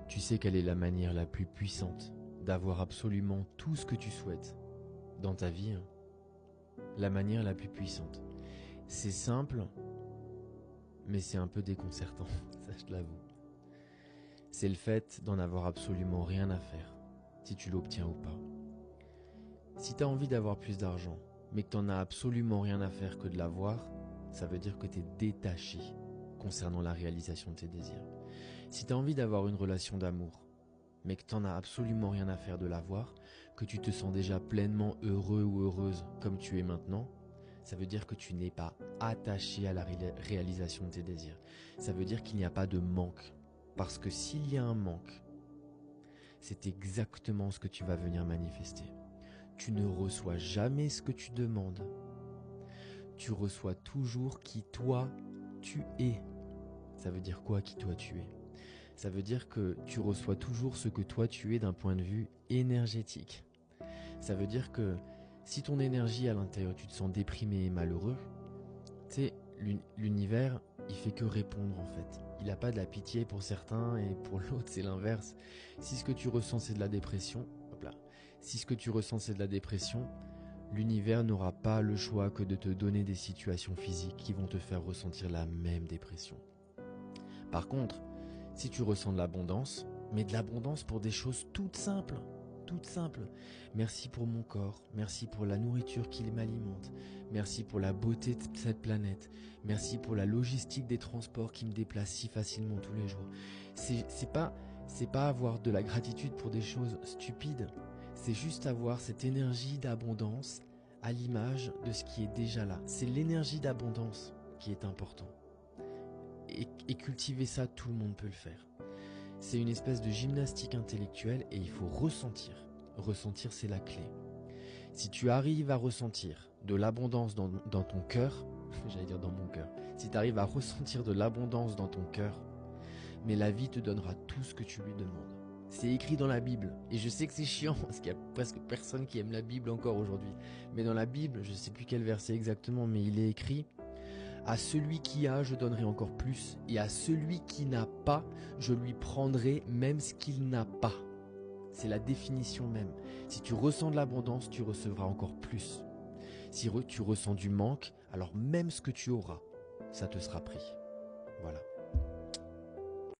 Tu sais quelle est la manière la plus puissante d'avoir absolument tout ce que tu souhaites dans ta vie, hein. La manière la plus puissante. C'est simple, mais c'est un peu déconcertant, ça je te l'avoue. C'est le fait d'en avoir absolument rien à faire, si tu l'obtiens ou pas. Si tu as envie d'avoir plus d'argent, mais que tu n'en as absolument rien à faire que de l'avoir, ça veut dire que tu es détaché concernant la réalisation de tes désirs. Si tu as envie d'avoir une relation d'amour, mais que tu n'en as absolument rien à faire de l'avoir, que tu te sens déjà pleinement heureux ou heureuse comme tu es maintenant, ça veut dire que tu n'es pas attaché à la réalisation de tes désirs. Ça veut dire qu'il n'y a pas de manque. Parce que s'il y a un manque, c'est exactement ce que tu vas venir manifester. Tu ne reçois jamais ce que tu demandes. Tu reçois toujours qui toi, tu es. Ça veut dire quoi, qui toi, tu es? Ça veut dire que tu reçois toujours ce que toi, tu es d'un point de vue énergétique. Ça veut dire que si ton énergie à l'intérieur, tu te sens déprimé et malheureux, tu sais, l'univers, il fait que répondre en fait. Il n'a pas de la pitié pour certains et pour l'autre, c'est l'inverse. Si ce que tu ressens, c'est de la dépression, hop là. Si ce que tu ressens, c'est de la dépression, l'univers n'aura pas le choix que de te donner des situations physiques qui vont te faire ressentir la même dépression. Par contre, si tu ressens de l'abondance, mais de l'abondance pour des choses toutes simples, merci pour mon corps, merci pour la nourriture qui m'alimente, merci pour la beauté de cette planète, merci pour la logistique des transports qui me déplacent si facilement tous les jours. C'est pas avoir de la gratitude pour des choses stupides, c'est juste avoir cette énergie d'abondance à l'image de ce qui est déjà là. C'est l'énergie d'abondance qui est important. Et cultiver ça, tout le monde peut le faire. C'est une espèce de gymnastique intellectuelle et il faut ressentir. Ressentir, c'est la clé. Si tu arrives à ressentir de l'abondance dans ton cœur, j'allais dire dans mon cœur, si tu arrives à ressentir de l'abondance dans ton cœur, mais la vie te donnera tout ce que tu lui demandes. C'est écrit dans la Bible. Et je sais que c'est chiant parce qu'il y a presque personne qui aime la Bible encore aujourd'hui. Mais dans la Bible, je ne sais plus quel verset exactement, mais il est écrit: à celui qui a, je donnerai encore plus, et à celui qui n'a pas, je lui prendrai même ce qu'il n'a pas. C'est la définition même. Si tu ressens de l'abondance, tu recevras encore plus. Si tu ressens du manque, alors même ce que tu auras, ça te sera pris. Voilà.